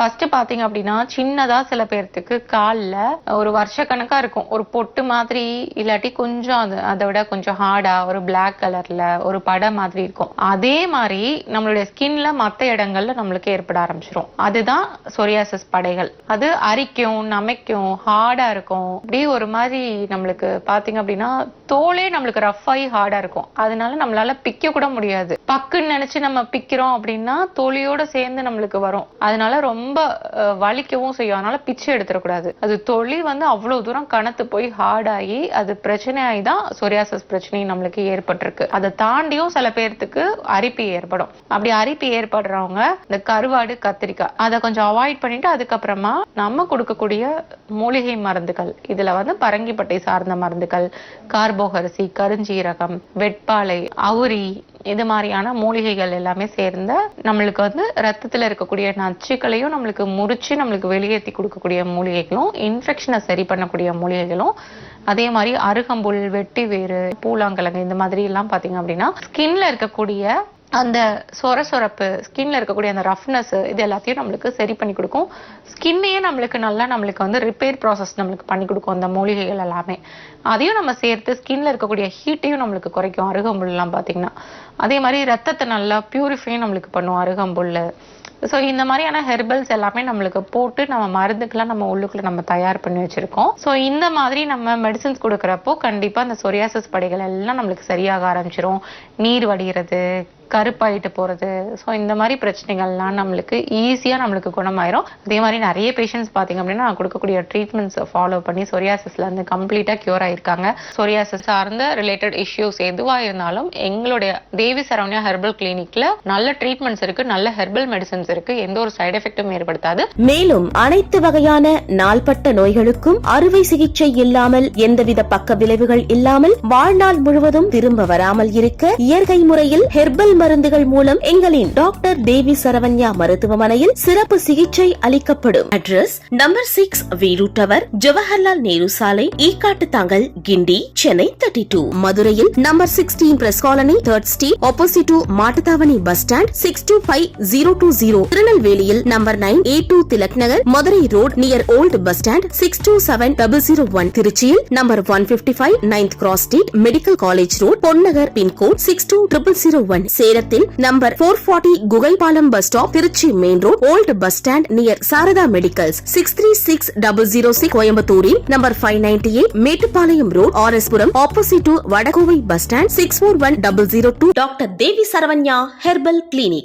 First பாத்தீங்க அப்படின்னா சின்னதா சில பேர்த்துக்கு கால்ல ஒரு வருஷ கணக்கா இருக்கும், ஒரு பொட்டு மாதிரி, இல்லாட்டி கொஞ்சம் அதை விட கொஞ்சம் ஹார்டா ஒரு பிளாக் கலர்ல ஒரு படை மாதிரி இருக்கும். அதே மாதிரி நம்மளுடைய ஸ்கின்ல மத்த இடங்கள்ல நம்மளுக்கு ஏற்பட ஆரம்பிச்சிடும். அதுதான் சொரியாசிஸ் படைகள். அது அரிக்கும், நமைக்கும், ஹார்டா இருக்கும். அப்படியே ஒரு மாதிரி நம்மளுக்கு பாத்தீங்க அப்படின்னா தோலே நம்மளுக்கு ரஃப் ஆகி ஹார்டா இருக்கும். அதனால நம்மளால பிக்க கூட முடியாது. பக்குன்னு நினைச்சு நம்ம பிக்கிறோம் அப்படின்னா தோலியோட சேர்ந்து நம்மளுக்கு வரும். அதனால ரொம்ப வலிக்கவும் செய்யும். அதனால பிச்சு எடுத்துடக்கூடாது. அது தொலி அவ்வளவு தூரம் கனத்து போய் ஹார்ட் ஆகி அது பிரச்சனை ஆகி தான் சொரியாசிஸ் பிரச்சனை நம்மளுக்கு ஏற்பட்டிருக்கு. அதை தாண்டியும் சில பேர்த்துக்கு அரிப்பு ஏற்படும். அப்படி அரிப்பு ஏற்படுறவங்க இந்த கருவாடு, கத்திரிக்காய் அதை கொஞ்சம் அவாய்ட் பண்ணிட்டு அதுக்கப்புறமா நம்ம கொடுக்கக்கூடிய மூலிகை மருந்துகள், இதுல பரங்கிப்பட்டை சார்ந்த மருந்துகள், கார்போகரிசி, கருஞ்சீரகம், வெட்பாலை, அவுரி, இது மாதிரியான மூலிகைகள் எல்லாமே சேர்ந்த நம்மளுக்கு ரத்தத்துல இருக்கக்கூடிய நச்சுக்களையும் நம்மளுக்கு முறிச்சு நம்மளுக்கு வெளியேற்றி கொடுக்கக்கூடிய மூலிகைகளும், இன்ஃபெக்ஷனை சரி பண்ணக்கூடிய மூலிகைகளும், அதே மாதிரி அருகம்புல், வெட்டி வேறு, பூலாங்கிழங்கு, இந்த மாதிரி எல்லாம் பாத்தீங்க அப்படின்னா ஸ்கின்ல இருக்கக்கூடிய அந்த சொரசொரப்பு, ஸ்கின்ல இருக்கக்கூடிய அந்த ரஃப்னஸ், இது எல்லாத்தையும் நம்மளுக்கு சரி பண்ணி கொடுக்கும். ஸ்கின்னையே நம்மளுக்கு ரிப்பேர் ப்ராசஸ் நம்மளுக்கு பண்ணி கொடுக்கும் அந்த மூலிகைகள் எல்லாமே. அதையும் நம்ம சேர்த்து ஸ்கின்ல இருக்கக்கூடிய ஹீட்டையும் நம்மளுக்கு குறைக்கும் அருகம்புல் எல்லாம் பாத்தீங்கன்னா. அதே மாதிரி ரத்தத்தை நல்லா பியூரிஃபையும் நம்மளுக்கு பண்ணும் அருகம்புல். ஸோ இந்த மாதிரியான ஹெர்பல்ஸ் எல்லாமே நம்மளுக்கு போட்டு நம்ம மருந்துக்கெல்லாம் நம்ம உள்ளுக்குள்ள நம்ம தயார் பண்ணி வச்சிருக்கோம். ஸோ இந்த மாதிரி நம்ம மெடிசின்ஸ் கொடுக்குறப்போ கண்டிப்பா அந்த சொரியாசிஸ் படைகள் எல்லாம் நம்மளுக்கு சரியாக ஆரம்பிச்சிரும். நீர் வடிகிறது, கருப்பாயிட்டு போறது, ஸோ இந்த மாதிரி பிரச்சனைகள்லாம் நம்மளுக்கு ஈஸியா நம்மளுக்கு குணமாயிரும். அதே மாதிரி நிறைய பேஷண்ட்ஸ் பாத்தீங்க அப்படின்னா நான் கொடுக்கக்கூடிய ட்ரீட்மெண்ட்ஸ் ஃபாலோ பண்ணி சொரியாசிஸ்ல இருந்து கம்ப்ளீட்டா கியூர் ஆயிருக்காங்க. சொரியாசிஸ் சார்ந்த ரிலேட்டட் இஷ்யூஸ் எதுவா இருந்தாலும் எங்களுடைய தேவி சரவண்யா ஹெர்பல் கிளினிக்ல நல்ல ட்ரீட்மெண்ட்ஸ் இருக்கு, நல்ல ஹெர்பல் மெடிசன்ஸ் இருக்கு, எந்த ஒரு சைடு எஃபெக்டும் ஏற்படுத்தாது. மேலும் அனைத்து வகையான நாள்பட்ட நோய்களுக்கும் அறுவை சிகிச்சை இல்லாமல், எந்தவித பக்க விளைவுகள் இல்லாமல், வாழ்நாள் முழுவதும் திரும்ப வராமல் இருக்க இயற்கை முறையில் ஹெர்பல் மருந்துகள் மூலம் எங்களின் டாக்டர் தேவி சரவண்யா மருத்துவமனையில் சிறப்பு சிகிச்சை அளிக்கப்படும். Address number 6 Veeru tower, Jawaharlal Nehru சாலை, ஈக்காட்டு தாங்கல், கிண்டி, சென்னை 32. மதுரையில் number 16 press colony, 3rd street, opposite to Mattuthavani bus stand, 625020. திருநெல்வேலியில் number 9 A2 Tilak Nagar, Madurai road near old bus stand, 627001. திருச்சியில் number 155 9th cross street, medical college road, Ponnagar, pincode 62001. சேலத்தில் number 440 Kugaipalam bus stop, Trichy main road, old bus stand near Sarada medicals, 636006. கோயம்புத்தூரில் number 598 Mettupalayam road, RS Puram, opposite to Vadakovai bus stand, 641002. Doctor Devi Saranya herbal clinic.